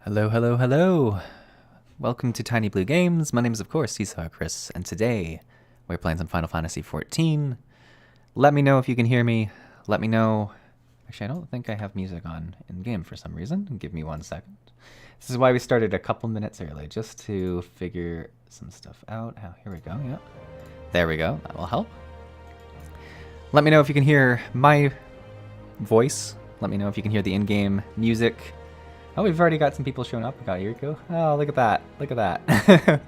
Hello, hello, hello. Welcome to Tinybluegames. My name is, of course, Seesaw Chris, and today we're playing some Final Fantasy XIV. Let me know if you can hear me. Let me know. Actually, I don't think I have music on in-game for some reason. Give me 1 second. This is why we started a couple minutes early, just to figure some stuff out. Oh, here we go, yeah. There we go, that will help. Let me know if you can hear my voice. Let me know if you can hear the in-game music. Oh, we've already got some people showing up. We got Yuriko. Oh, look at that. Look at that.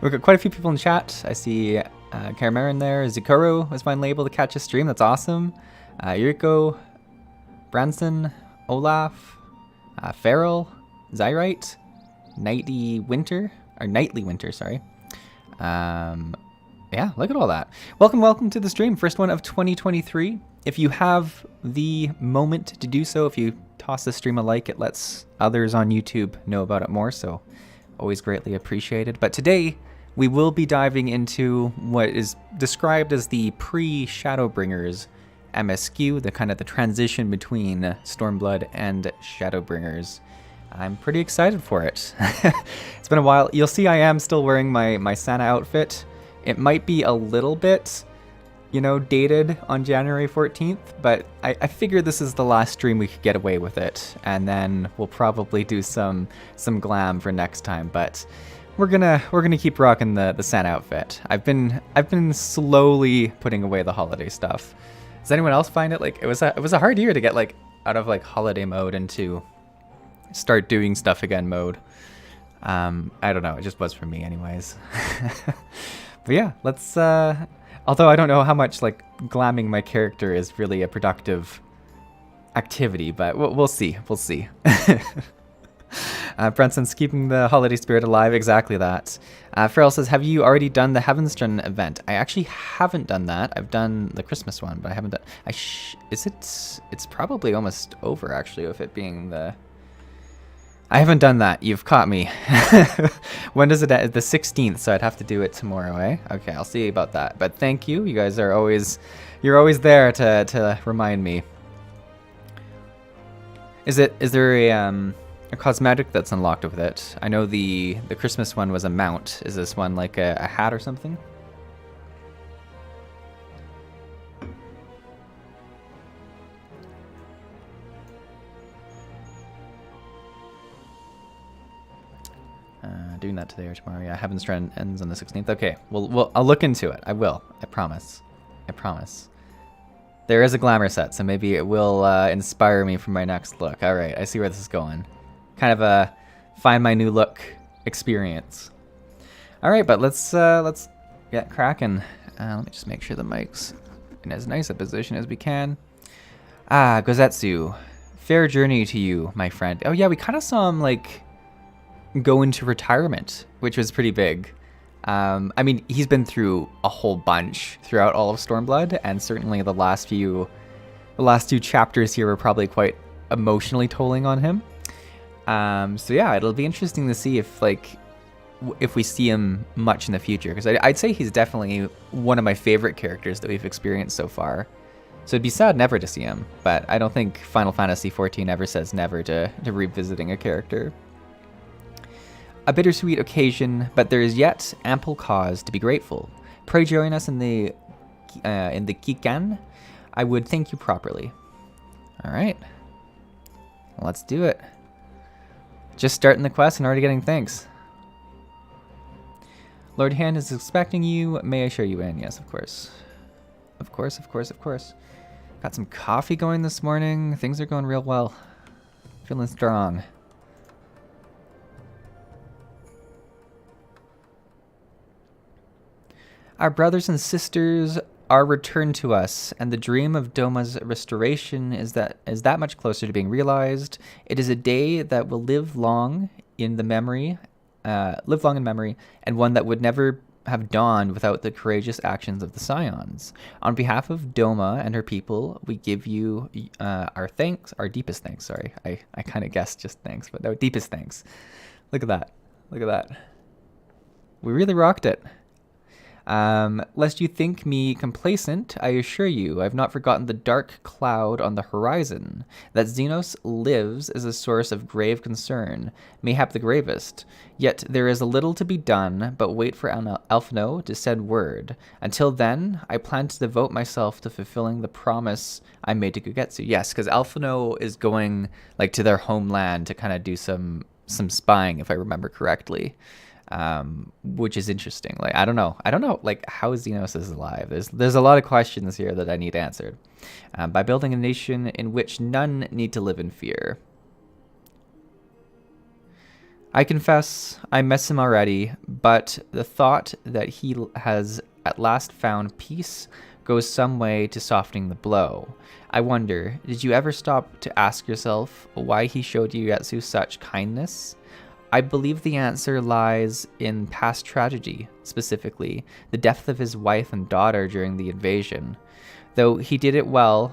We've got quite a few people in chat. I see Karamaren there. Zikoro was finally able to catch a stream. That's awesome. Yuriko, Branson, Olaf, Farrell, Zyrite, Nightly Winter, sorry. Yeah, look at all that. Welcome to the stream. First one of 2023. If you have the moment to do so, if you toss the stream a like, it lets others on YouTube know about it more, so always greatly appreciated. But today, we will be diving into what is described as the Pre-ShadowBringers MSQ, the kind of the transition between Stormblood and Shadowbringers. I'm pretty excited for it. It's been a while. You'll see I am still wearing my Santa outfit. It might be a little bit, you know, dated on January 14th, but I figure this is the last stream we could get away with it, and then we'll probably do some glam for next time. But we're gonna keep rocking the Santa outfit. I've been slowly putting away the holiday stuff. Does anyone else find it like it was a hard year to get like out of like holiday mode into start doing stuff again mode? I don't know, it just was for me anyways. But yeah, let's although I don't know how much like glamming my character is really a productive activity, but we'll see. We'll see. Brenson's keeping the holiday spirit alive. Exactly that. Farrell says, have you already done the Heavenstrun event? I actually haven't done that. I've done the Christmas one, but I haven't done... It's probably almost over, actually, with it being the... I haven't done that. You've caught me. When does it end? The 16th, so I'd have to do it tomorrow, eh? Okay, I'll see about that. But thank you. You guys are always... You're always there to remind me. Is there a cosmetic that's unlocked with it? I know the Christmas one was a mount. Is this one like a hat or something? Doing that today or tomorrow. Yeah, Heaven's Trend ends on the 16th. Okay, well, I'll look into it. I will. I promise. I promise. There is a glamour set, so maybe it will inspire me for my next look. All right, I see where this is going. Kind of a find my new look experience. All right, but let's get cracking. Let me just make sure the mic's in as nice a position as we can. Gozetsu, fair journey to you, my friend. Oh yeah, we kind of saw him like go into retirement, which was pretty big. I mean, he's been through a whole bunch throughout all of Stormblood, and certainly the last two chapters here were probably quite emotionally tolling on him. So yeah, it'll be interesting to see if we see him much in the future, because I'd say he's definitely one of my favorite characters that we've experienced so far. So it'd be sad never to see him, but I don't think Final Fantasy XIV ever says never to revisiting a character. A bittersweet occasion, but there is yet ample cause to be grateful. Pray join us in the Kikan. I would thank you properly. All right, let's do it. Just starting the quest and already getting thanks. Lord Hand is expecting you. May I show you in? Yes, of course. Of course, of course, of course. Got some coffee going this morning. Things are going real well. Feeling strong. Our brothers and sisters are returned to us, and the dream of Doma's restoration is that much closer to being realized. It is a day that will live long in memory, and one that would never have dawned without the courageous actions of the Scions. On behalf of Doma and her people, we give you our deepest thanks. Sorry, I kind of guessed just thanks, but no, deepest thanks. Look at that. Look at that. We really rocked it. Lest you think me complacent, I assure you I've not forgotten the dark cloud on the horizon. That Xenos lives is a source of grave concern, mayhap the gravest. Yet there is a little to be done, but wait for Alphino to send word. Until then, I plan to devote myself to fulfilling the promise I made to Gugetsu. Yes, because Alphino is going like to their homeland to kind of do some spying, if I remember correctly. Which is interesting. Like, I don't know, like, how Xenos is alive. There's a lot of questions here that I need answered. By building a nation in which none need to live in fear. I confess I miss him already, but the thought that he has at last found peace goes some way to softening the blow. I wonder, did you ever stop to ask yourself why he showed Yugetsu such kindness? I believe the answer lies in past tragedy, specifically the death of his wife and daughter during the invasion. Though he did it well,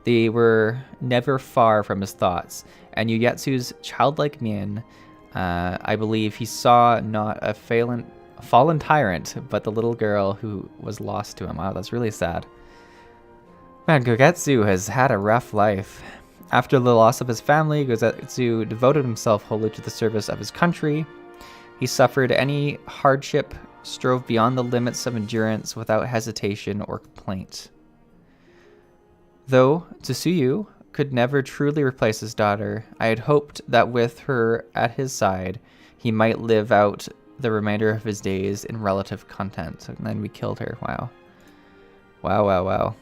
they were never far from his thoughts. And Yugetsu's childlike mien, I believe he saw not a fallen tyrant, but the little girl who was lost to him. Wow, that's really sad. Man, Gugetsu has had a rough life. After the loss of his family, Gugetsu devoted himself wholly to the service of his country. He suffered any hardship, strove beyond the limits of endurance without hesitation or complaint. Though Tsuyu could never truly replace his daughter, I had hoped that with her at his side, he might live out the remainder of his days in relative content. And then we killed her. Wow. Wow, wow, wow.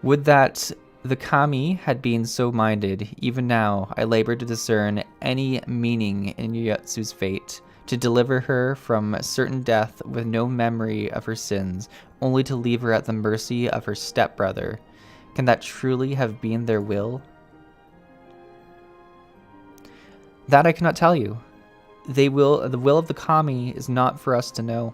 Would that the kami had been so minded. Even now, I labor to discern any meaning in Yugetsu's fate, to deliver her from certain death with no memory of her sins, only to leave her at the mercy of her stepbrother. Can that truly have been their will? That I cannot tell you. The will of the kami is not for us to know.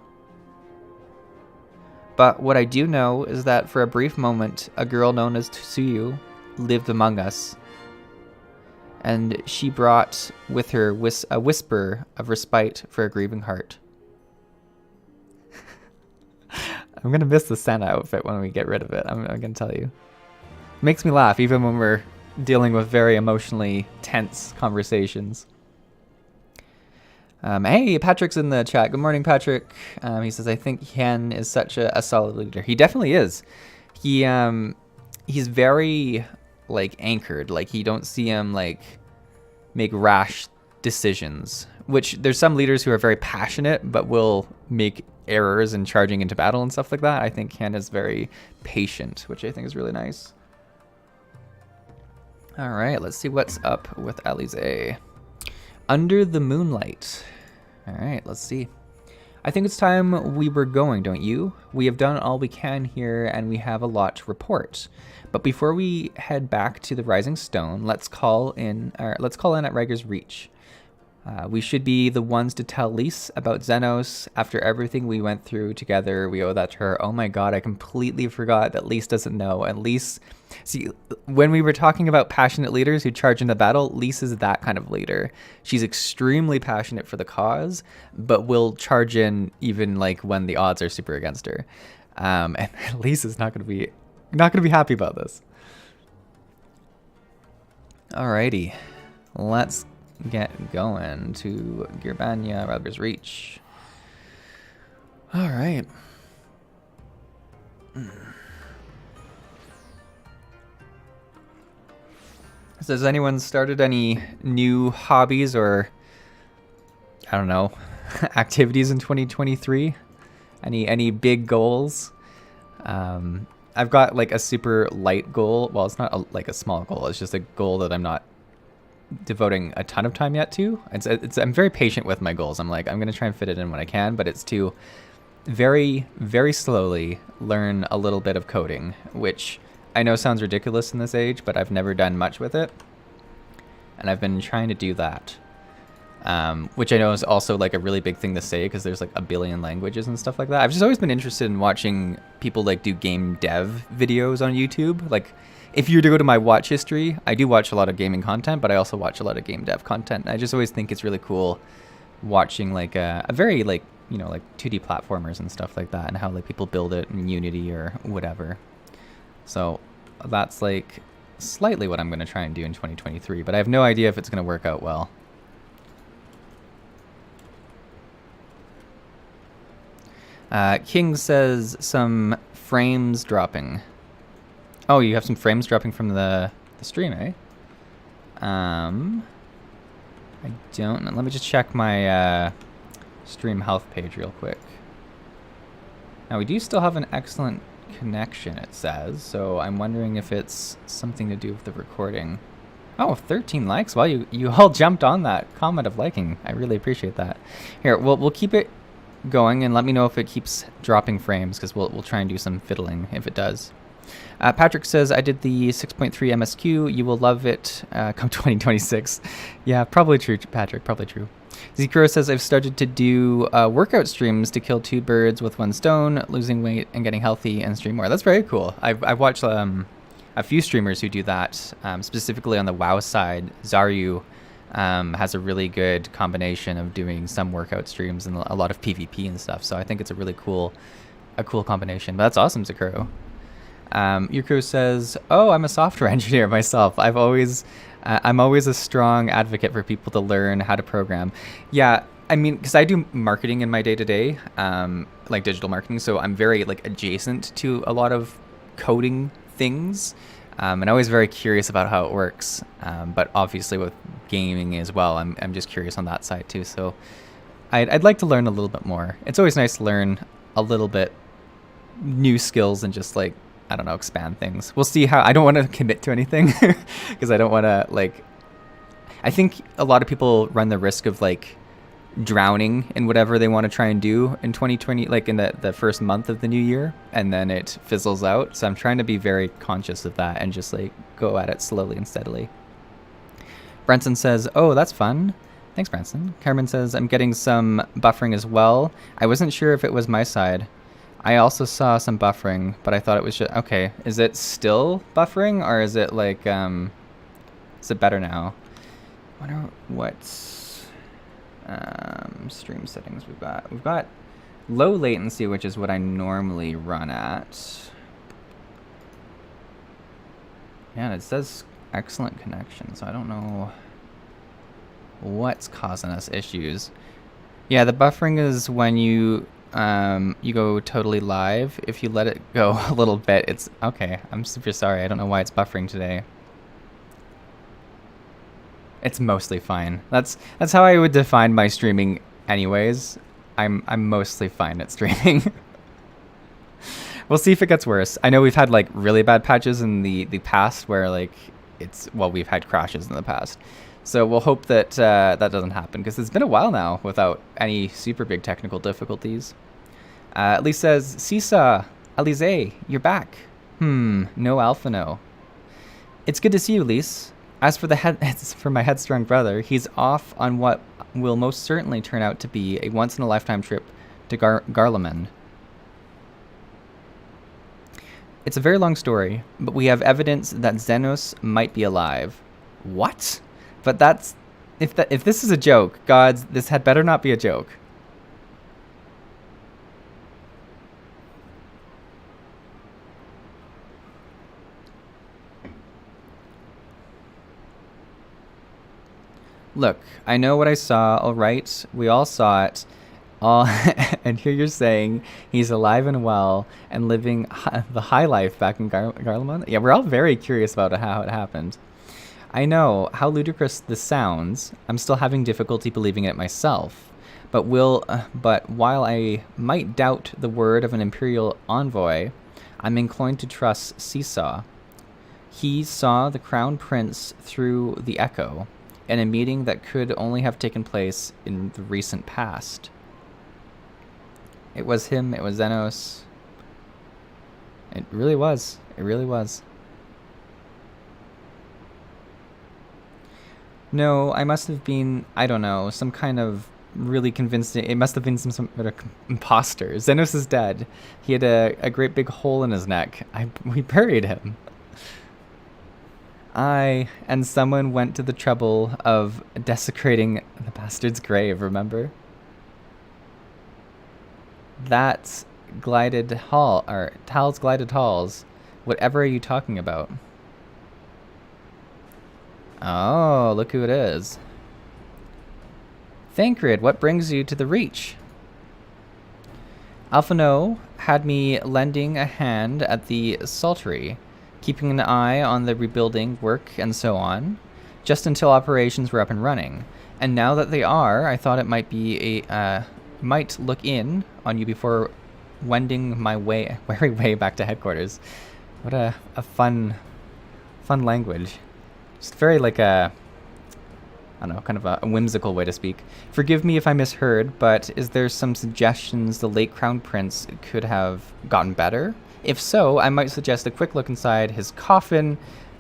But what I do know is that for a brief moment, a girl known as Tsuyu lived among us. And she brought with her a whisper of respite for a grieving heart. I'm going to miss the Santa outfit when we get rid of it. I'm going to tell you. It makes me laugh even when we're dealing with very emotionally tense conversations. Hey, Patrick's in the chat. Good morning, Patrick. He says, I think Hen is such a solid leader. He definitely is. He's very, like, anchored. Like, you don't see him, like, make rash decisions. Which, there's some leaders who are very passionate, but will make errors in charging into battle and stuff like that. I think Hen is very patient, which I think is really nice. All right, let's see what's up with Alize. Under the moonlight. All right, let's see. I think it's time we were going, don't you? We have done all we can here, and we have a lot to report. But before we head back to the Rising Stone, let's call in at Riger's Reach. We should be the ones to tell Lise about Xenos. After everything we went through together, we owe that to her. Oh my god, I completely forgot that Lise doesn't know. And Lise, see, when we were talking about passionate leaders who charge into battle, Lise is that kind of leader. She's extremely passionate for the cause, but will charge in even like when the odds are super against her. And Lise is not gonna be happy about this. Alrighty, let's get going to Gearbanya, Riger's Reach. All right. So has anyone started any new hobbies or, I don't know, activities in 2023? Any big goals? I've got like a super light goal. Well, it's not like a small goal. It's just a goal that I'm not devoting a ton of time yet to. I'm very patient with my goals. I'm like, I'm gonna try and fit it in when I can, but it's to very, very slowly learn a little bit of coding, which I know sounds ridiculous in this age, but I've never done much with it, and I've been trying to do that, which I know is also like a really big thing to say because there's like a billion languages and stuff like that. I've just always been interested in watching people like do game dev videos on YouTube. Like, if you were to go to my watch history, I do watch a lot of gaming content, but I also watch a lot of game dev content. I just always think it's really cool watching like a very like, you know, like 2D platformers and stuff like that, and how like people build it in Unity or whatever. So that's like slightly what I'm going to try and do in 2023, but I have no idea if it's going to work out well. King says some frames dropping. Oh, you have some frames dropping from the stream, eh? I don't know. Let me just check my stream health page real quick. Now, we do still have an excellent connection, it says, so I'm wondering if it's something to do with the recording. Oh, 13 likes. Well, you all jumped on that comment of liking. I really appreciate that. Here, we'll keep it going and let me know if it keeps dropping frames, because we'll try and do some fiddling if it does. Patrick says, I did the 6.3 MSQ. You will love it come 2026. Yeah, probably true, Patrick. Probably true. Zekuro says, I've started to do workout streams to kill 2 birds with 1 stone, losing weight and getting healthy and stream more. That's very cool. I've watched a few streamers who do that, specifically on the WoW side. Zaryu has a really good combination of doing some workout streams and a lot of PvP and stuff. So I think it's a really cool combination. But that's awesome, Zekuro. Yurko says, oh, I'm a software engineer myself. I'm always a strong advocate for people to learn how to program. Yeah, I mean, because I do marketing in my day-to-day, like digital marketing, so I'm very like adjacent to a lot of coding things, and always very curious about how it works. But obviously with gaming as well, I'm just curious on that side too. So I'd like to learn a little bit more. It's always nice to learn a little bit new skills and just like, I don't know, expand things. We'll see how. I don't want to commit to anything because I don't want to like. I think a lot of people run the risk of like drowning in whatever they want to try and do in 2020, like in the first month of the new year, and then it fizzles out. So I'm trying to be very conscious of that and just like go at it slowly and steadily. Branson says, "Oh, that's fun." Thanks, Branson. Carmen says, "I'm getting some buffering as well. I wasn't sure if it was my side. I also saw some buffering, but I thought it was just okay. Is it still buffering, or is it like is it better now? I wonder what stream settings we've got. We've got low latency, which is what I normally run at. Yeah, and it says excellent connection, so I don't know what's causing us issues. Yeah, the buffering is when you go totally live. If you let it go a little bit, it's okay. I'm super sorry. I don't know why it's buffering today. It's mostly fine. That's how I would define my streaming anyways. I'm mostly fine at streaming. We'll see if it gets worse. I know we've had like really bad patches in the past where like we've had crashes in the past. So we'll hope that that doesn't happen, because it's been a while now without any super big technical difficulties. Elise says, Sisa, Alize, you're back. No alpha, no. It's good to see you, Elise. As for for my headstrong brother, he's off on what will most certainly turn out to be a once-in-a-lifetime trip to Garlemald. It's a very long story, but we have evidence that Xenos might be alive. What? But that's... If this is a joke, gods, this had better not be a joke. Look, I know what I saw, all right? We all saw it. And here you're saying he's alive and well and living the high life back in Garlemald? Yeah, we're all very curious about how it happened. I know how ludicrous this sounds. I'm still having difficulty believing it myself. But while I might doubt the word of an imperial envoy, I'm inclined to trust Seesaw. He saw the crown prince through the echo in a meeting that could only have taken place in the recent past. It was him, it was Xenos. It really was. It really was. No, I must have been, I don't know, some kind of really convincing... It must have been some sort of imposter. Xenos is dead. He had a great big hole in his neck. We buried him. I and someone went to the trouble of desecrating the bastard's grave, remember? That's glided hall, or Tal's glided halls. Whatever are you talking about? Oh, look who it is. Thancred, what brings you to the Reach? Alphano had me lending a hand at the Saltery, keeping an eye on the rebuilding work and so on, just until operations were up and running. And now that they are, I thought it might be might look in on you before wending my weary way back to headquarters. What a fun language. Just very like a, I don't know, kind of a whimsical way to speak. Forgive me if I misheard, but is there some suggestions the late Crown Prince could have gotten better? If so, I might suggest a quick look inside his coffin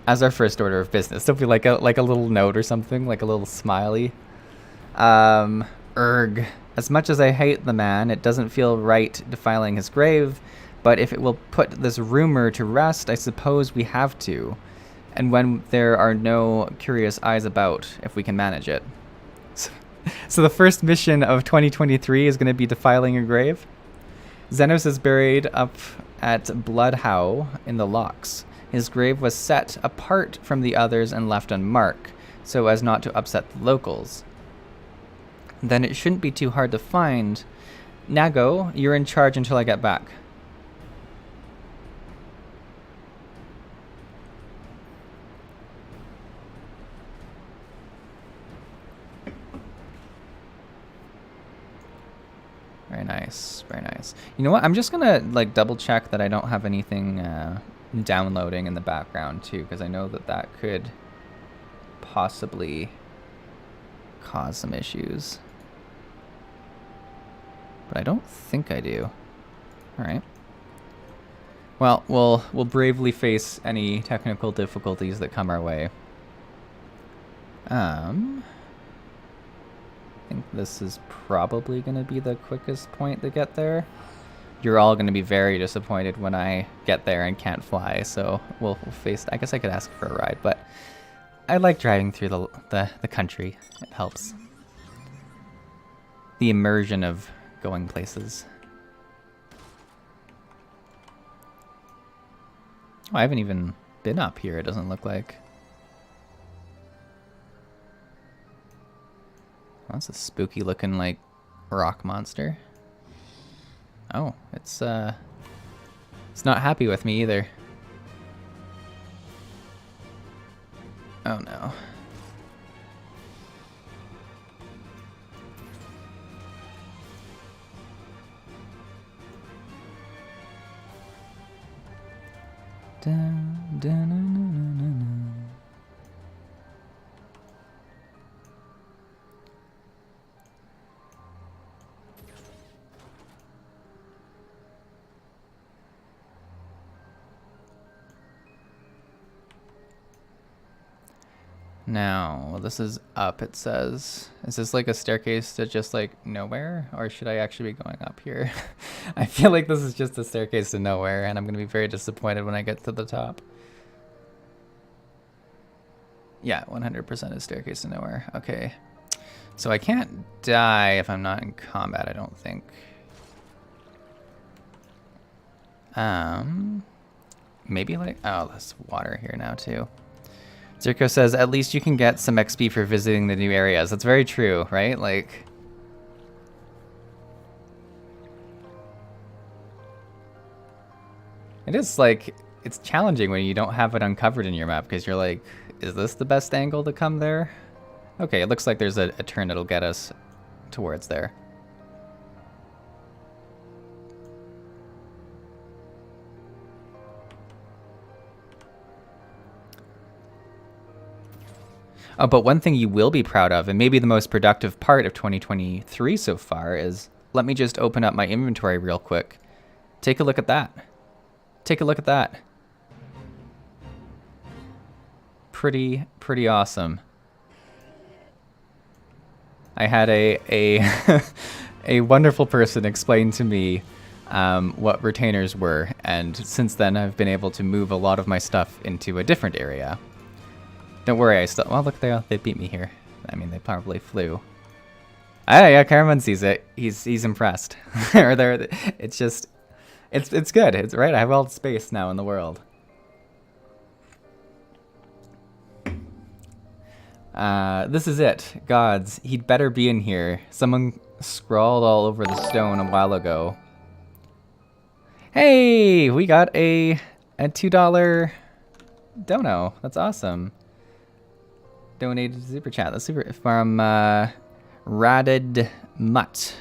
as our first order of business. So be like a little note or something, like a little smiley. Erg. As much as I hate the man, it doesn't feel right defiling his grave, but if it will put this rumor to rest, I suppose we have to. And when there are no curious eyes about, if we can manage it. So the first mission of 2023 is going to be defiling a grave. Xenos is buried up at Bloodhow in the Locks. His grave was set apart from the others and left unmarked, so as not to upset the locals. Then it shouldn't be too hard to find. Nago, you're in charge until I get back. Very nice, very nice. You know what? I'm just gonna like double check that I don't have anything downloading in the background too, because I know that that could possibly cause some issues. But I don't think I do. All right. Well, we'll bravely face any technical difficulties that come our way. I think this is probably going to be the quickest point to get there. You're all going to be very disappointed when I get there and can't fly, so we'll face... I guess I could ask for a ride, but I like driving through the country. It helps. The immersion of going places. Oh, I haven't even been up here, it doesn't look like. That's a spooky looking like rock monster. Oh, it's not happy with me either. Oh no. Dun, dun, dun, dun, dun, dun. Now, this is up, it says. Is this like a staircase to just like nowhere? Or should I actually be going up here? I feel like this is just a staircase to nowhere, and I'm going to be very disappointed when I get to the top. Yeah, 100% is staircase to nowhere. Okay. So I can't die if I'm not in combat, I don't think. Maybe like... Oh, there's water here now too. Zirko says, at least you can get some XP for visiting the new areas. That's very true, right? Like... It is like... It's challenging when you don't have it uncovered in your map, because you're like, is this the best angle to come there? Okay, it looks like there's a turn that'll get us towards there. Oh, but one thing you will be proud of, and maybe the most productive part of 2023 so far, is let me just open up my inventory real quick. Take a look at that. Take a look at that. Pretty awesome. I had a a wonderful person explain to me what retainers were, and since then I've been able to move a lot of my stuff into a different area. Don't worry, I still... Well, look, they beat me here. I mean, they probably flew. Ah, yeah, Caravan sees it. He's impressed. Or they're... It's just... It's good. It's right. I have all the space now in the world. This is it. Gods, he'd better be in here. Someone scrawled all over the stone a while ago. Hey, we got a $2 dono. That's awesome. Donated super chat. That's super from Radded Mutt.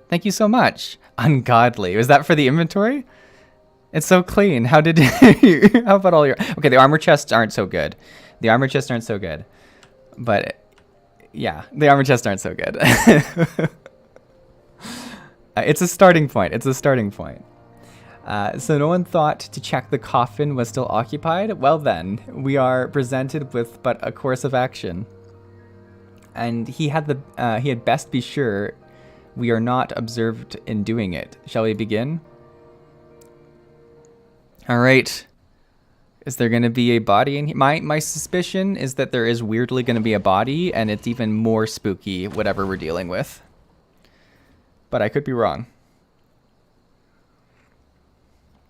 Thank you so much. Ungodly. Was that for the inventory? It's so clean. How did you... How about all your... Okay, the armor chests aren't so good. The armor chests aren't so good. But, yeah, the armor chests aren't so good. It's a starting point. It's a starting point. So no one thought to check the coffin was still occupied? Well then, we are presented with but a course of action. And he had best be sure we are not observed in doing it. Shall we begin? Alright. Is there going to be a body in here? My suspicion is that there is weirdly going to be a body, and it's even more spooky, whatever we're dealing with. But I could be wrong.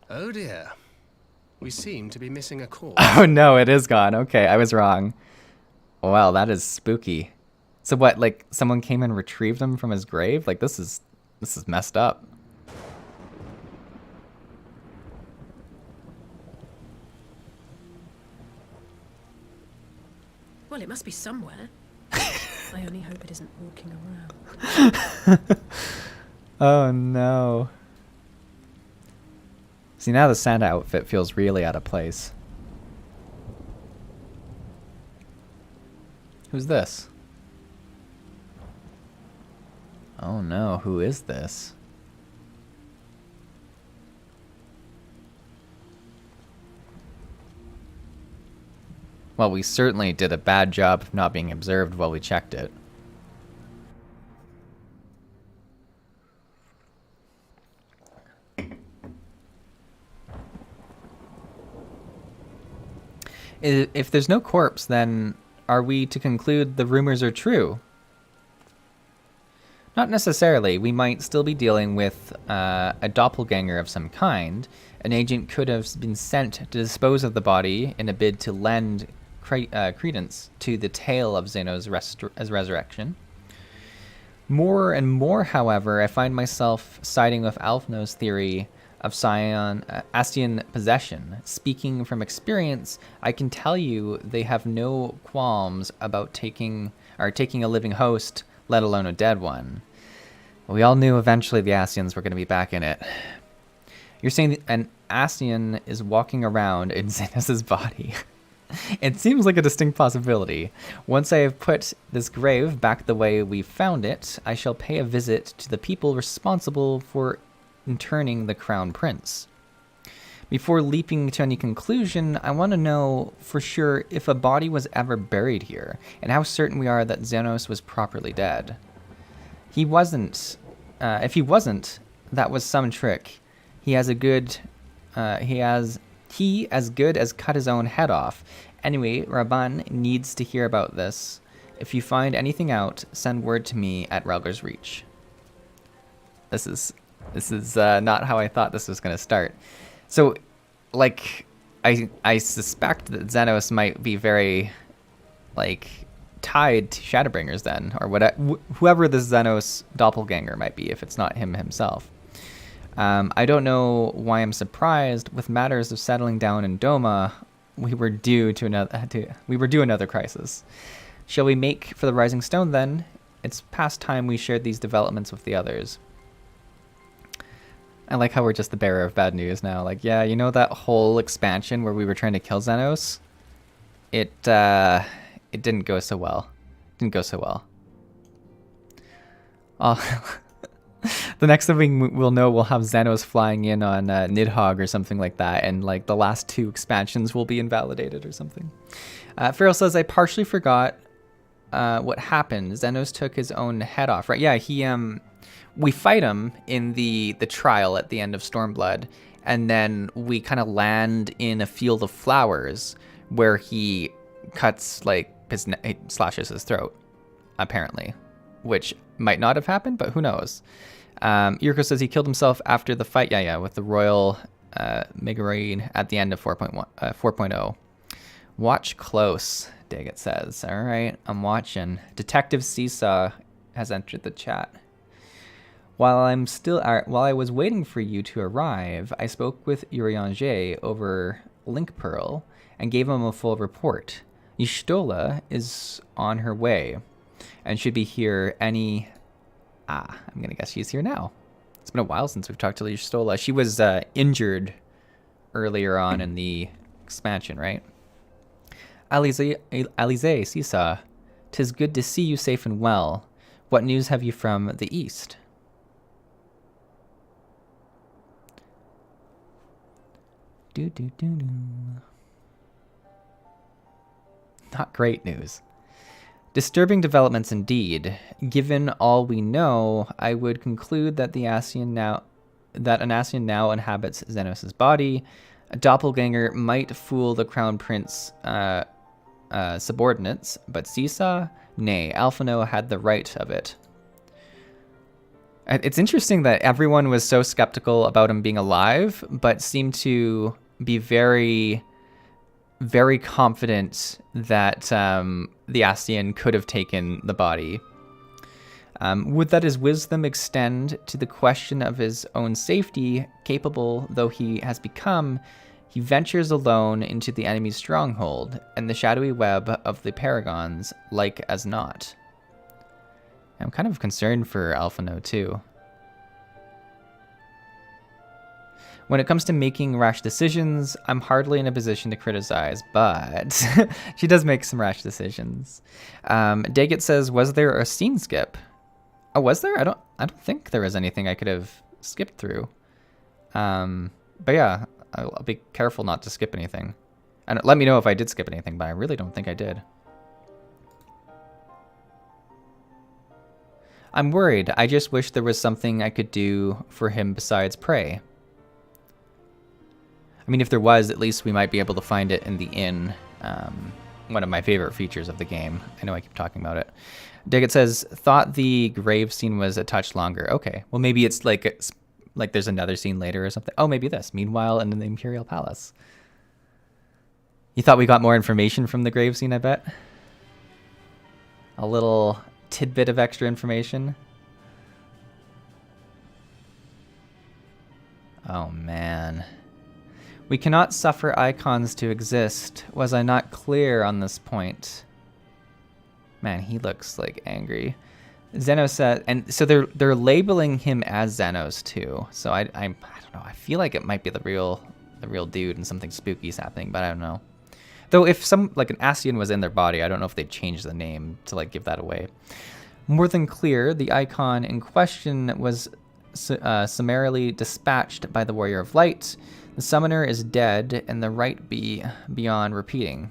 Oh dear. We seem to be missing a corpse. Oh no, it is gone. Okay, I was wrong. Well, that is spooky. So what, like, someone came and retrieved him from his grave? Like, this is messed up. Well, it must be somewhere. I only hope it isn't walking around. Oh no. See, now the Santa outfit feels really out of place. Who's this? Oh no, who is this? Well, we certainly did a bad job of not being observed while we checked it. If there's no corpse, then are we to conclude the rumors are true? Not necessarily. We might still be dealing with a doppelganger of some kind. An agent could have been sent to dispose of the body in a bid to lend credence to the tale of Zeno's resurrection. More and more, however, I find myself siding with Alphno's theory of Astian possession. Speaking from experience, I can tell you they have no qualms about taking a living host, let alone a dead one. We all knew eventually the Astians were going to be back in it. You're saying that an Astian is walking around in Xenos' body. It seems like a distinct possibility. Once I have put this grave back the way we found it, I shall pay a visit to the people responsible for interning the Crown Prince. Before leaping to any conclusion, I want to know for sure if a body was ever buried here, and how certain we are that Xenos was properly dead. He wasn't. If he wasn't, that was some trick. He as good as cut his own head off. Anyway, Raban needs to hear about this. If you find anything out, send word to me at Relger's Reach. This is not how I thought this was going to start. So, like, I suspect that Xenos might be very, like, tied to Shadowbringers then, or whoever this Xenos doppelganger might be, if it's not him himself. I don't know why I'm surprised. With matters of settling down in Doma, we were due another crisis. Shall we make for the Rising Stone then? It's past time we shared these developments with the others. I like how we're just the bearer of bad news now. Like, yeah, you know that whole expansion where we were trying to kill Xenos? It didn't go so well. Oh, the next thing we'll know, we'll have Xenos flying in on Nidhogg or something like that, and like the last 2 expansions will be invalidated or something. Farrell says, I partially forgot what happened. Xenos took his own head off, right? Yeah, we fight him in the trial at the end of Stormblood, and then we kind of land in a field of flowers where he cuts like he slashes his throat, apparently, which might not have happened, but who knows. Yurko says he killed himself after the fight, with the Royal Megarine at the end of 4.0. Watch close, Daggett says. All right, I'm watching. Detective Seesaw has entered the chat. While I was waiting for you to arrive, I spoke with Urianger over Link Pearl and gave him a full report. Y'shtola is on her way and should be here any... I'm going to guess she's here now. It's been a while since we've talked to Y'shtola. She was injured earlier on in the expansion, right? Alize, Seesaw, 'tis good to see you safe and well. What news have you from the east? Not great news. Disturbing developments indeed. Given all we know, I would conclude that an Ascian now inhabits Xenos' body. A doppelganger might fool the Crown Prince subordinates, but Seesaw? Nay, Alphino had the right of it. It's interesting that everyone was so skeptical about him being alive, but seemed to be very, very confident that the Ascian could have taken the body. Would that his wisdom extend to the question of his own safety, capable though he has become, he ventures alone into the enemy's stronghold, and the shadowy web of the Paragons, like as not. I'm kind of concerned for Alphino too. When it comes to making rash decisions, I'm hardly in a position to criticize, but she does make some rash decisions. Daggett says, was there a scene skip? Oh, was there? I don't think there was anything I could have skipped through. But yeah, I'll be careful not to skip anything. And let me know if I did skip anything, but I really don't think I did. I'm worried. I just wish there was something I could do for him besides pray. I mean, if there was, at least we might be able to find it in the inn. One of my favorite features of the game. I know I keep talking about it. Daggett says, thought the grave scene was a touch longer. Okay, well maybe it's like there's another scene later or something. Oh, maybe this. Meanwhile, in the Imperial Palace. You thought we got more information from the grave scene, I bet? A little tidbit of extra information. Oh, man. We cannot suffer icons to exist. Was I not clear on this point? Man, he looks like angry. Xenos said, and so they're labeling him as Xenos too. So I don't know. I feel like it might be the real dude and something spooky's happening, but I don't know. Though if some like an Ascian was in their body, I don't know if they'd change the name to like give that away. More than clear, the icon in question was summarily dispatched by the Warrior of Light. The summoner is dead, and the rite be beyond repeating.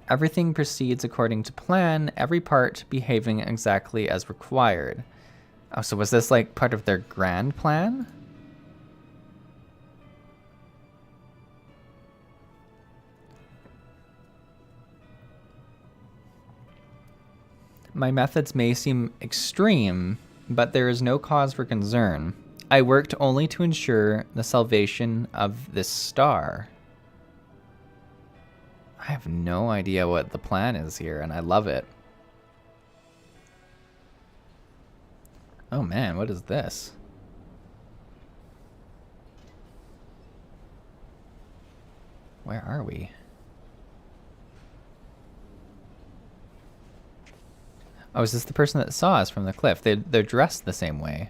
Everything proceeds according to plan, every part behaving exactly as required. Oh, so was this like part of their grand plan? My methods may seem extreme, but there is no cause for concern. I worked only to ensure the salvation of this star. I have no idea what the plan is here, and I love it. Oh man, what is this? Where are we? Oh, is this the person that saw us from the cliff? They're dressed the same way.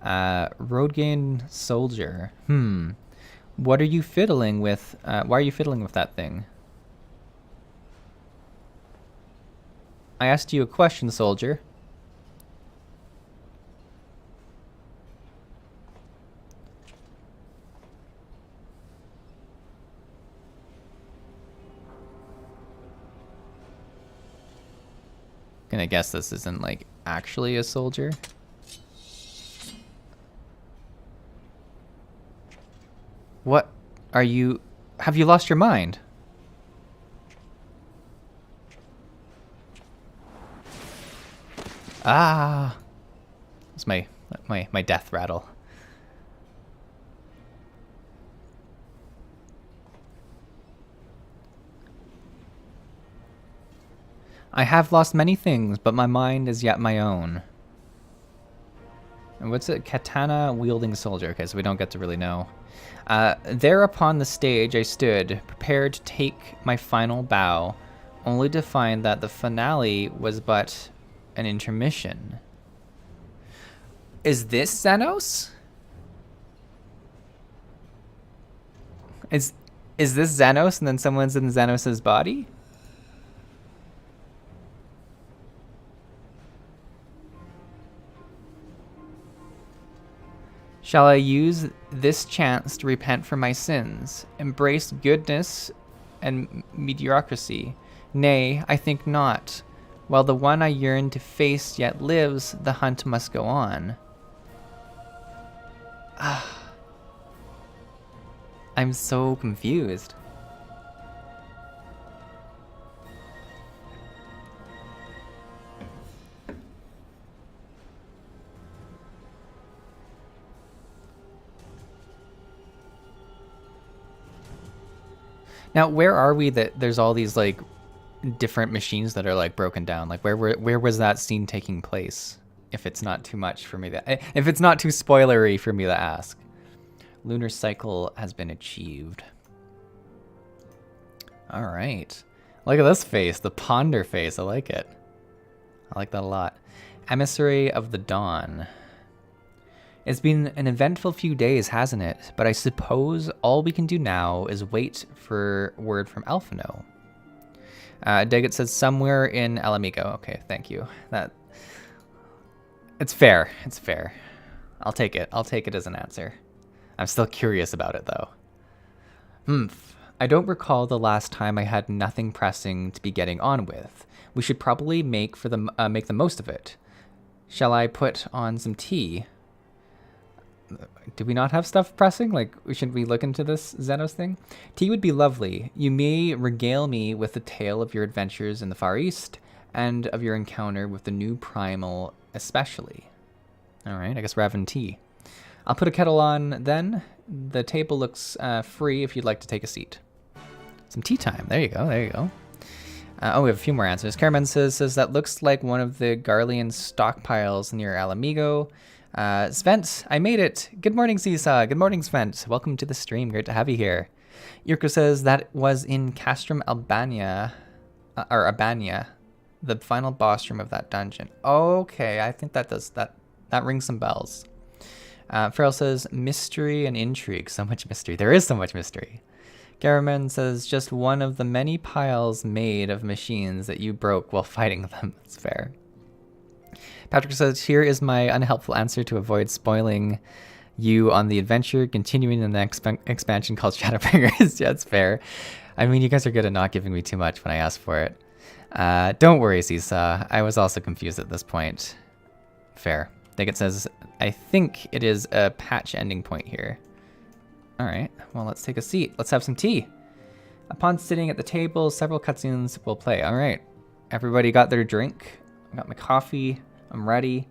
Roadgain soldier. What are you fiddling with? Why are you fiddling with that thing? I asked you a question, soldier. Gonna guess this isn't like actually a soldier. What are you? Have you lost your mind? Ah. It's my death rattle. I have lost many things, but my mind is yet my own. And what's it? Katana-wielding soldier. Okay, so we don't get to really know. There upon the stage I stood, prepared to take my final bow, only to find that the finale was but an intermission. Is this Xenos? Is this Xenos and then someone's in Xenos' body? Shall I use this chance to repent for my sins, embrace goodness and mediocrity? Nay, I think not. While the one I yearn to face yet lives, the hunt must go on. I'm so confused. Now, where are we that there's all these like different machines that are like broken down? Like where was that scene taking place? If it's not too much for me to, if it's not too spoilery for me to ask. Lunar cycle has been achieved. All right. Look at this face, the ponder face. I like it. I like that a lot. Emissary of the Dawn. It's been an eventful few days, hasn't it? But I suppose all we can do now is wait for word from Alphino. Daggett says somewhere in Alamigo. Okay, thank you. It's fair. It's fair. I'll take it. I'll take it as an answer. I'm still curious about it, though. I don't recall the last time I had nothing pressing to be getting on with. We should probably make the most of it. Shall I put on some tea? Do we not have stuff pressing? Like, should we look into this Xenos thing? Tea would be lovely. You may regale me with the tale of your adventures in the Far East and of your encounter with the new primal especially. All right, I guess we're having tea. I'll put a kettle on then. The table looks free if you'd like to take a seat. Some tea time. There you go. There you go. Oh, we have a few more answers. Caraman says that looks like one of the Garlean stockpiles near Alamigo. Svent, I made it. Good morning, Seesaw. Good morning, Svent. Welcome to the stream. Great to have you here. Yurko says that was in Castrum, Albania, the final boss room of that dungeon. Okay, I think that rings some bells. Farrell says mystery and intrigue. So much mystery. There is so much mystery. Garaman says just one of the many piles made of machines that you broke while fighting them. That's fair. Patrick says, here is my unhelpful answer to avoid spoiling you on the adventure, continuing in the next expansion called ShadowBringers. Yeah, that's fair. I mean, you guys are good at not giving me too much when I ask for it. Don't worry, Seesaw. I was also confused at this point. Fair. Daggett says, I think it is a patch ending point here. All right, well, let's take a seat. Let's have some tea. Upon sitting at the table, several cutscenes will play. All right, everybody got their drink. I got my coffee. I'm ready.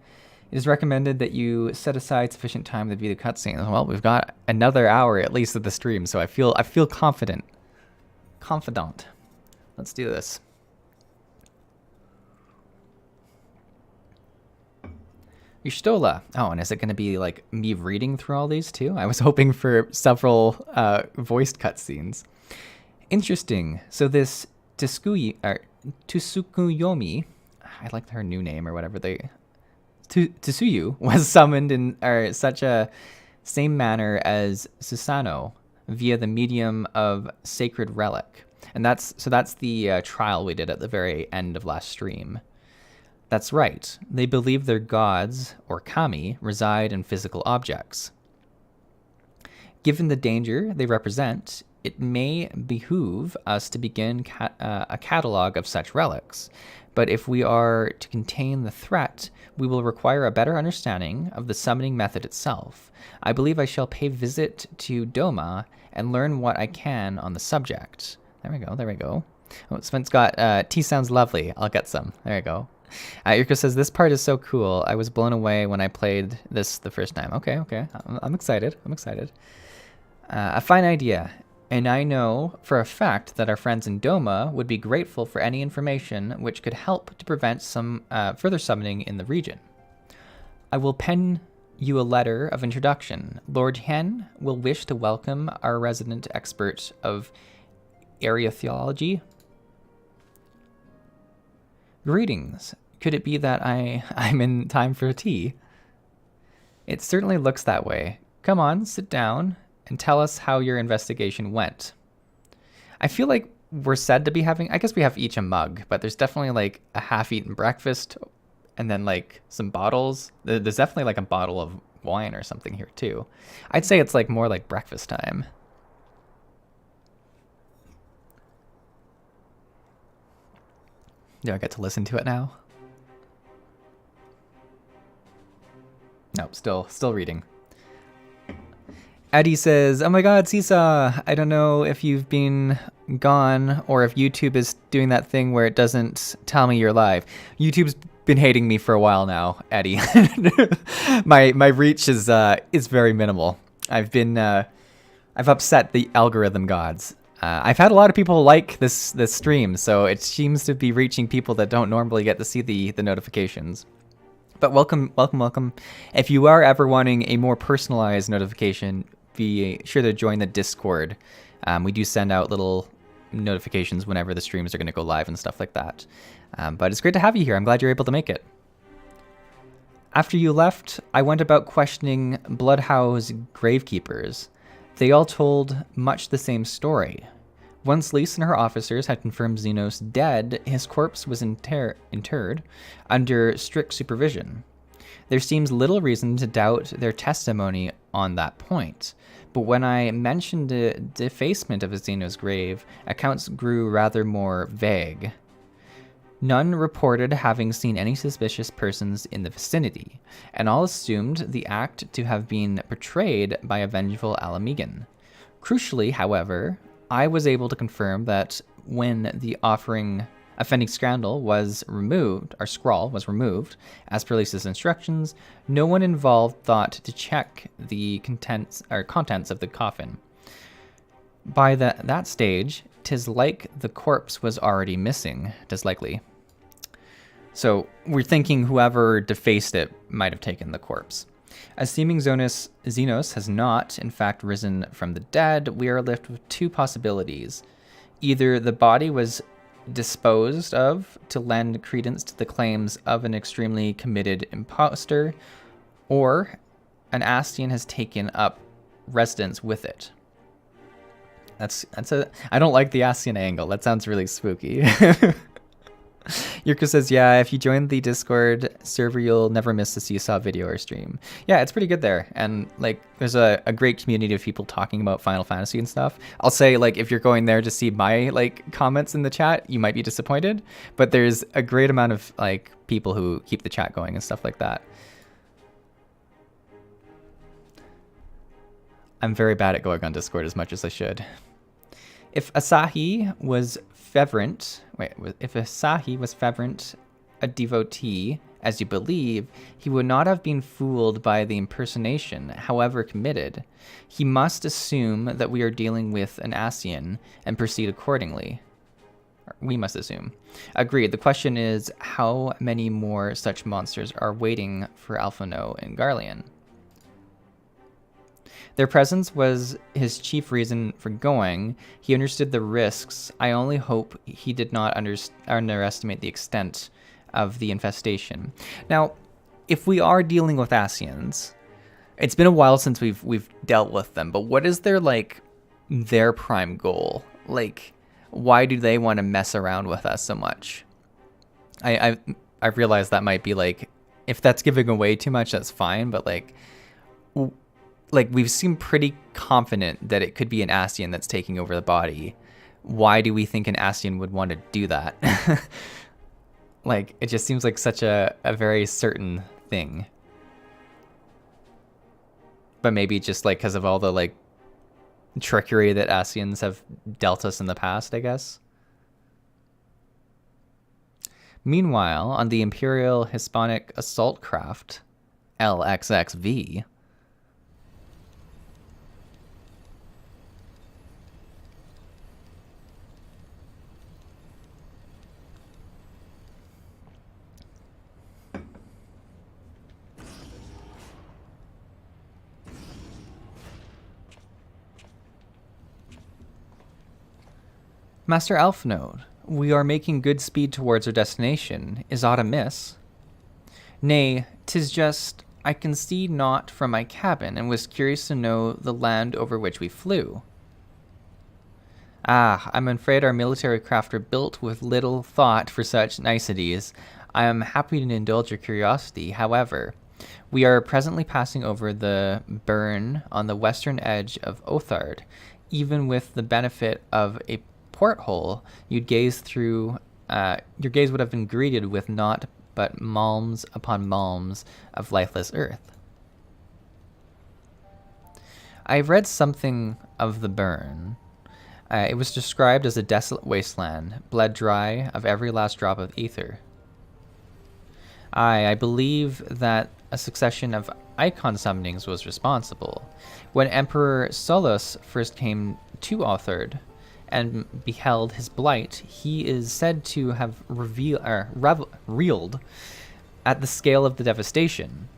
It is recommended that you set aside sufficient time to view the cutscenes. Well, we've got another hour at least of the stream, so I feel confident. Confidant. Let's do this. Ushtola. Oh, and is it going to be like me reading through all these too? I was hoping for several voiced cutscenes. Interesting. So this Tsukuyomi, I like her new name or whatever Tsuyu was summoned in such a same manner as Susano via the medium of sacred relic. And that's the trial we did at the very end of last stream. That's right. They believe their gods, or kami, reside in physical objects. Given the danger they represent, it may behoove us to begin a catalog of such relics. But if we are to contain the threat, we will require a better understanding of the summoning method itself. I believe I shall pay visit to Doma and learn what I can on the subject. There we go, there we go. Oh, Sven's got, tea sounds lovely. I'll get some. There you go. Yurko says, this part is so cool. I was blown away when I played this the first time. Okay, okay. I'm excited. I'm excited. A fine idea. And I know for a fact that our friends in Doma would be grateful for any information which could help to prevent some further summoning in the region. I will pen you a letter of introduction. Lord Hen will wish to welcome our resident expert of area theology. Greetings. Could it be that I'm in time for tea? It certainly looks that way. Come on, sit down and tell us how your investigation went. I feel like we're said to be having, I guess we have each a mug, but there's definitely like a half-eaten breakfast and then like some bottles. There's definitely like a bottle of wine or something here too. I'd say it's like more like breakfast time. Do I get to listen to it now? Nope, still reading. Eddie says, oh my god, Seesaw, I don't know if you've been gone or if YouTube is doing that thing where it doesn't tell me you're live. YouTube's been hating me for a while now, Eddie. my reach is very minimal. I've upset the algorithm gods. I've had a lot of people like this stream, so it seems to be reaching people that don't normally get to see the notifications. But welcome. If you are ever wanting a more personalized notification, be sure to join the Discord. We do send out little notifications whenever the streams are going to go live and stuff like that. But it's great to have you here. I'm glad you're able to make it. After you left, I went about questioning Bloodhouse gravekeepers. They all told much the same story. Once Lise and her officers had confirmed Xenos dead, his corpse was interred under strict supervision. There seems little reason to doubt their testimony on that point, but when I mentioned the defacement of a Xenos grave, accounts grew rather more vague. None reported having seen any suspicious persons in the vicinity, and all assumed the act to have been portrayed by a vengeful Alamegan. Crucially, however, I was able to confirm that when the offending scandal was removed, or scrawl was removed, as per Lisa's instructions, no one involved thought to check the contents of the coffin. By that stage, 'tis like the corpse was already missing. 'Tis likely. So we're thinking whoever defaced it might have taken the corpse. Assuming Xenos has not, in fact, risen from the dead, we are left with two possibilities. Either the body was disposed of to lend credence to the claims of an extremely committed impostor, or an Astian has taken up residence with it. I don't like the Astian angle. That sounds really spooky. Yurko says, yeah, if you join the Discord server, you'll never miss a Seesaw video or stream. Yeah, it's pretty good there. And like, there's a great community of people talking about Final Fantasy and stuff. I'll say, like, if you're going there to see my like comments in the chat, you might be disappointed, but there's a great amount of like people who keep the chat going and stuff like that. I'm very bad at going on Discord as much as I should. If Asahi was fervent, a devotee, as you believe, he would not have been fooled by the impersonation, however committed. He must assume that we are dealing with an Asian and proceed accordingly. We must assume. Agreed. The question is, how many more such monsters are waiting for Alphino and Garlean? Their presence was his chief reason for going. He understood the risks. I only hope he did not underestimate the extent of the infestation. Now, if we are dealing with Asians, it's been a while since we've dealt with them, but what is their prime goal? Like, why do they want to mess around with us so much? I realize that might be like, if that's giving away too much, that's fine, but like like, we seem pretty confident that it could be an Ascian that's taking over the body. Why do we think an Ascian would want to do that? Like, it just seems like such a very certain thing. But maybe just, like, because of all the, like, trickery that Ascians have dealt us in the past, I guess. Meanwhile, on the Imperial Hispanic Assault Craft, LXXV, Master Elfnode, we are making good speed towards our destination. Is aught amiss? Nay, 'tis just, I can see naught from my cabin, and was curious to know the land over which we flew. Ah, I'm afraid our military craft are built with little thought for such niceties. I am happy to indulge your curiosity, however. We are presently passing over the burn on the western edge of Othard. Even with the benefit of a porthole, you'd gaze through, your gaze would have been greeted with naught but malms upon malms of lifeless earth. I've read something of the burn. It was described as a desolate wasteland, bled dry of every last drop of ether. I believe that a succession of icon summonings was responsible. When Emperor Solus first came to Othard and beheld his blight, he is said to have reeled at the scale of the devastation.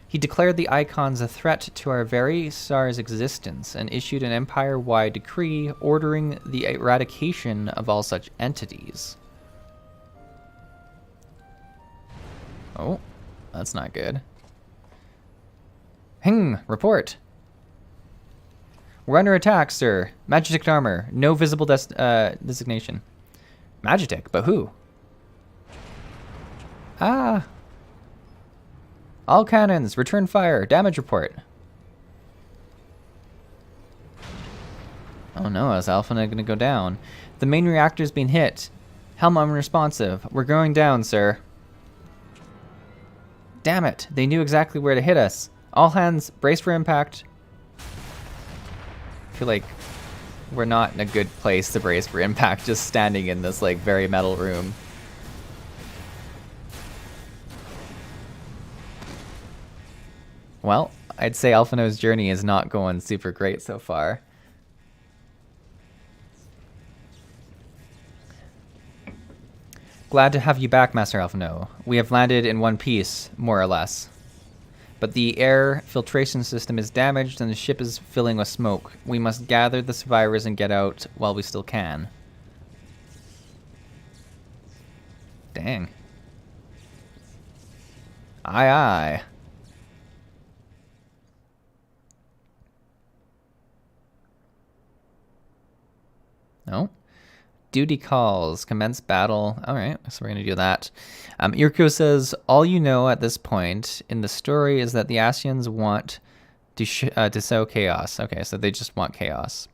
He declared the icons a threat to our very star's existence and issued an empire-wide decree ordering the eradication of all such entities. Oh, that's not good. Report. We're under attack, sir. Magitek armor. No visible designation. Magitek, but who? Ah. All cannons, return fire. Damage report. Oh no, is Alphina gonna go down? The main reactor's been hit. Helm unresponsive. We're going down, sir. Damn it, they knew exactly where to hit us. All hands, brace for impact. I feel like we're not in a good place to brace for impact, just standing in this, like, very metal room. Well, I'd say Alphino's journey is not going super great so far. Glad to have you back, Master Alphino. We have landed in one piece, more or less. But the air filtration system is damaged and the ship is filling with smoke. We must gather the survivors and get out while we still can. Dang. Aye, aye. No. Duty calls. Commence battle. Alright, so we're going to do that. Irko says, all you know at this point in the story is that the Ascians want to sow chaos. Okay, so they just want chaos.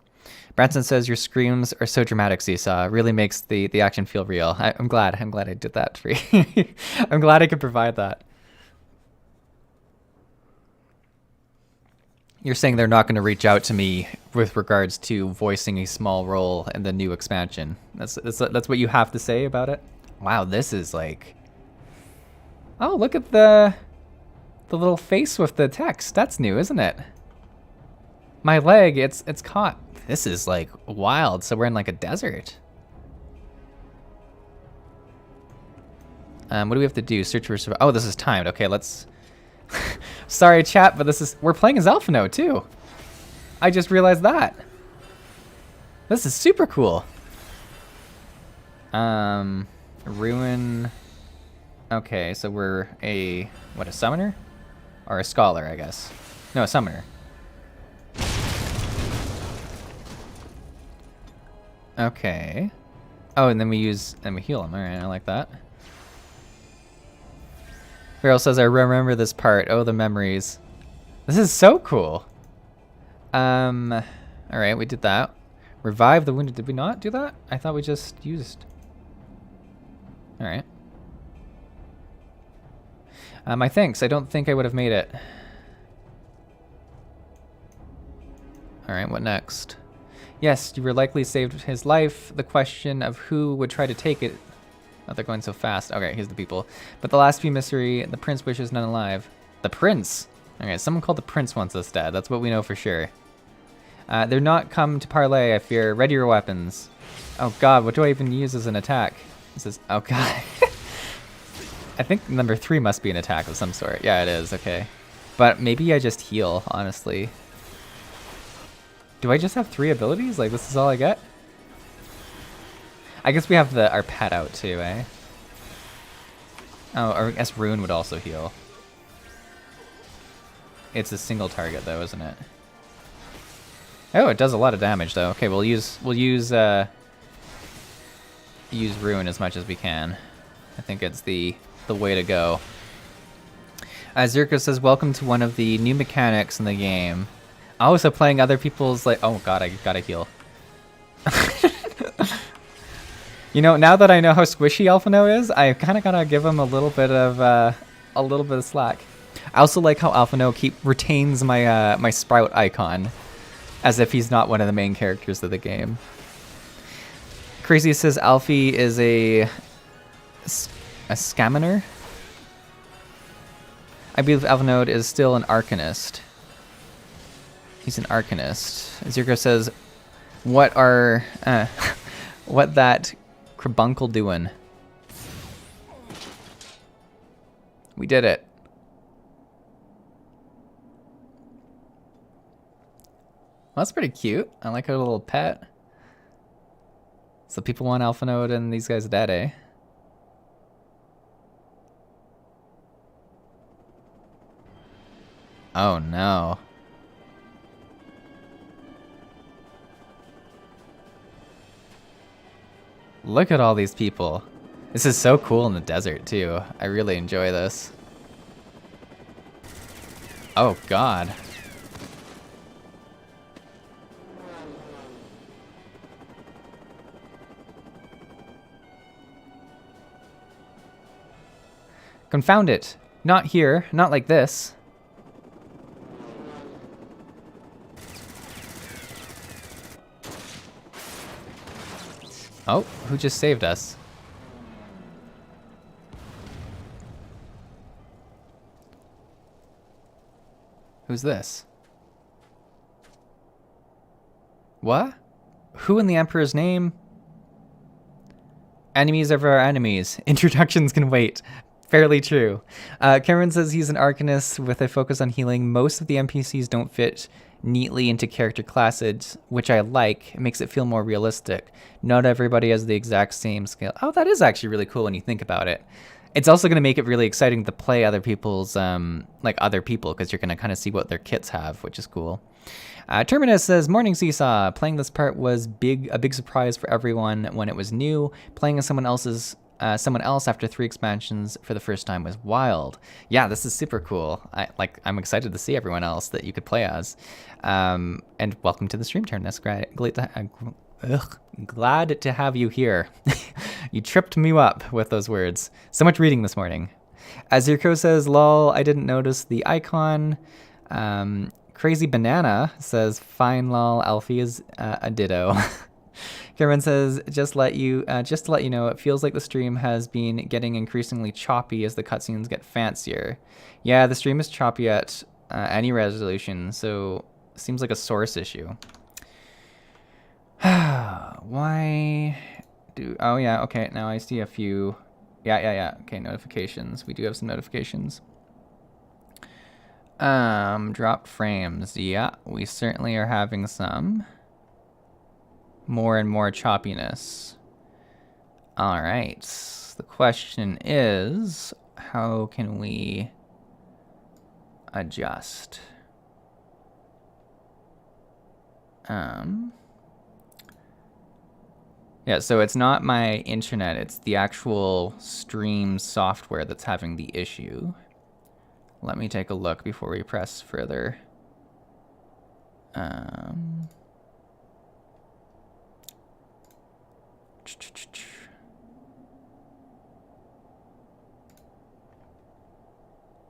Branson says, your screams are so dramatic, Seesaw. It really makes the action feel real. I'm glad I did that for you. I'm glad I could provide that. You're saying they're not going to reach out to me with regards to voicing a small role in the new expansion. That's what you have to say about it? Wow, this is like... Oh, look at the little face with the text. That's new, isn't it? My leg, it's caught. This is like wild. So we're in like a desert. What do we have to do? Search for... Oh, this is timed. Okay, let's... Sorry, chat, but we're playing as Alphino too. I just realized that. This is super cool. Ruin. Okay, so we're a summoner? Or a scholar, I guess. No, a summoner. Okay. Oh, and then we heal him. Alright, I like that. Farrell says, I remember this part. Oh, the memories. This is so cool. All right, we did that. Revive the wounded. Did we not do that? I thought we just used. All right. My thanks. I don't think I would have made it. All right, what next? Yes, you were likely saved his life. The question of who would try to take it. Oh, they're going so fast. Okay, here's the people. But the last few mystery, the prince wishes none alive. The prince? Okay, someone called the prince wants us dead. That's what we know for sure. They're not come to parley, I fear. Ready your weapons. Oh god, what do I even use as an attack? This is, oh god. I think number 3 must be an attack of some sort. Yeah, it is, okay. But maybe I just heal, honestly. Do I just have 3 abilities? Like, this is all I get? I guess we have our pet out too, eh? Oh, or I guess Rune would also heal. It's a single target though, isn't it? Oh, it does a lot of damage though. Okay, we'll use Rune as much as we can. I think it's the way to go. Zirko says, welcome to one of the new mechanics in the game. Oh, so playing other people's, like, oh god, I gotta heal. You know, now that I know how squishy Alphino is, I kind of gotta give him a little bit of slack. I also like how Alphino retains my my Sprout icon, as if he's not one of the main characters of the game. Crazy says Alfie is a Scaminer. I believe Alphino is still an Arcanist. He's an Arcanist. Zirko says, what are what that Carbuncle doing? We did it. Well, that's pretty cute. I like our little pet. So people want Alphanode and these guys dead, eh? Oh no. Look at all these people. This is so cool in the desert too. I really enjoy this. Oh god. Confound it. Not here. Not like this. Oh, who just saved us? Who's this? What? Who in the Emperor's name? Enemies of our enemies. Introductions can wait. Fairly true. Cameron says he's an Arcanist with a focus on healing. Most of the NPCs don't fit neatly into character classes, which I like. It makes it feel more realistic. Not everybody has the exact same skill. Oh, that is actually really cool when you think about it. It's also going to make it really exciting to play other people's, like other people, because you're going to kind of see what their kits have, which is cool. Terminus says, morning Seesaw. Playing this part was a big surprise for everyone when it was new. Playing as someone else after 3 expansions for the first time was wild. Yeah, this is super cool. I'm excited to see everyone else that you could play as. And welcome to the stream turn. That's great. Glad to have you here. You tripped me up with those words. So much reading this morning. Azirko says, lol, I didn't notice the icon. Crazy Banana says, fine lol, Alfie is a ditto. Cameron says, just to let you know, it feels like the stream has been getting increasingly choppy as the cutscenes get fancier. Yeah, the stream is choppy at any resolution, so it seems like a source issue. Why do... Oh, yeah, okay, now I see a few... Yeah. Okay, notifications. We do have some notifications. Dropped frames. Yeah, we certainly are having some. More and more choppiness. All right. The question is, how can we adjust? Yeah, so it's not my internet, it's the actual stream software that's having the issue. Let me take a look before we press further. Um,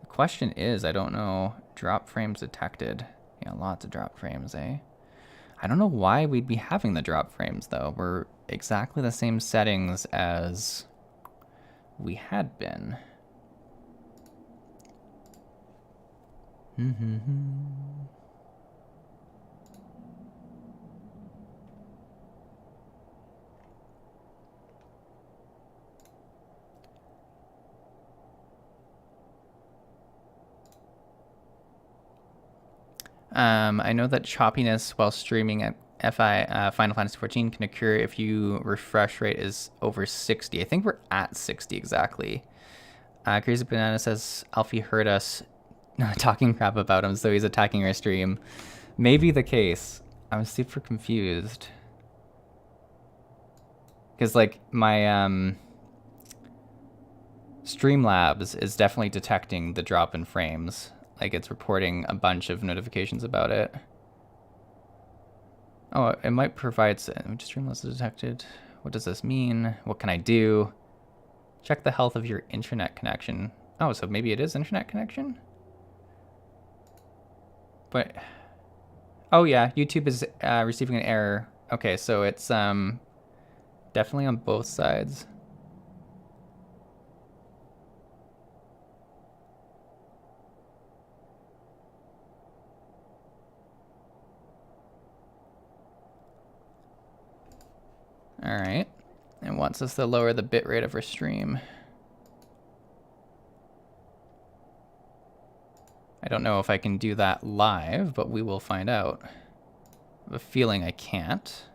the question is, I don't know, drop frames detected. Yeah, lots of drop frames, eh? I don't know why we'd be having the drop frames, though. We're exactly the same settings as we had been. I know that choppiness while streaming at Final Fantasy XIV can occur if your refresh rate is over 60. I think we're at 60 exactly. Crazy Banana says Alfie heard us talking crap about him, so he's attacking our stream. Maybe the case. I'm super confused. Because, like, my Streamlabs is definitely detecting the drop in frames. Like, it's reporting a bunch of notifications about it. Oh, it might provide... Streamlabs detected. What does this mean? What can I do? Check the health of your internet connection. Oh, so maybe it is internet connection? But... Oh, yeah. YouTube is receiving an error. Okay, so it's definitely on both sides. All right. It wants us to lower the bitrate of our stream. I don't know if I can do that live, but we will find out. I have a feeling I can't.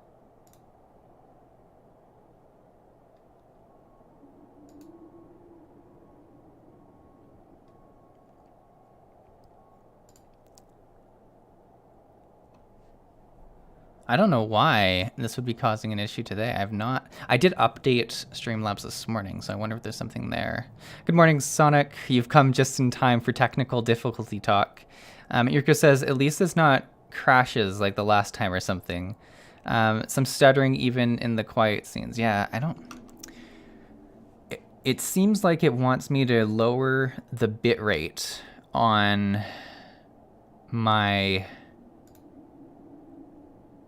I don't know why this would be causing an issue today. I did update Streamlabs this morning, so I wonder if there's something there. Good morning, Sonic. You've come just in time for technical difficulty talk. Yurko says, at least it's not crashes like the last time or something. Some stuttering even in the quiet scenes. Yeah, I don't... It seems like it wants me to lower the bitrate on my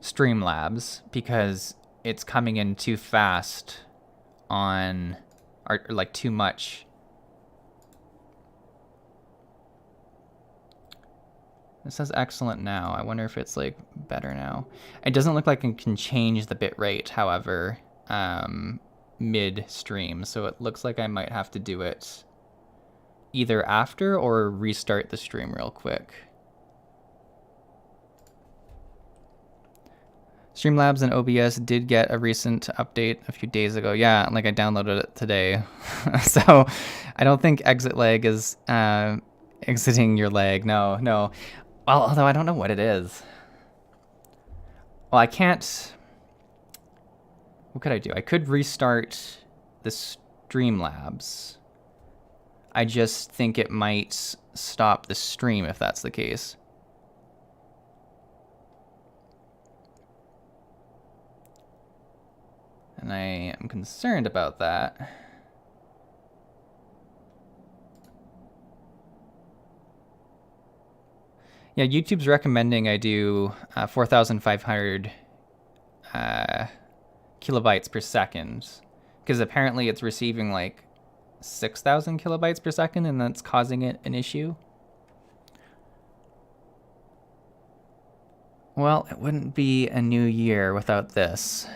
Streamlabs because it's coming in too fast on, or like too much. It says excellent now. I wonder if it's like better now. It doesn't look like it can change the bitrate, however, mid-stream. So it looks like I might have to do it either after or restart the stream real quick. Streamlabs and OBS did get a recent update a few days ago. Yeah, like I downloaded it today. So I don't think exit lag is exiting your lag. No. Well, although I don't know what it is. Well, I can't... What could I do? I could restart the Streamlabs. I just think it might stop the stream if that's the case. And I am concerned about that. Yeah, YouTube's recommending I do 4,500 kilobytes per second. Because apparently it's receiving like 6,000 kilobytes per second and that's causing it an issue. Well, it wouldn't be a new year without this.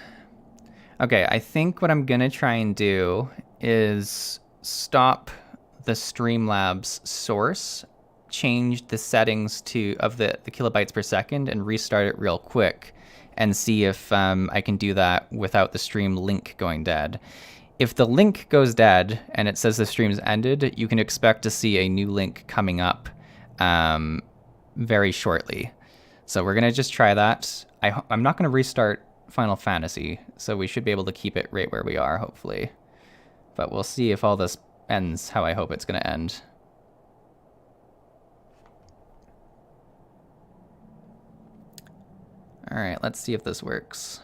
Okay, I think what I'm gonna try and do is stop the Streamlabs source, change the settings of the kilobytes per second, and restart it real quick, and see if I can do that without the stream link going dead. If the link goes dead and it says the stream's ended, you can expect to see a new link coming up very shortly. So we're gonna just try that. I'm not gonna restart Final Fantasy, so we should be able to keep it right where we are, hopefully. But we'll see if all this ends how I hope it's going to end. All right, let's see if this works.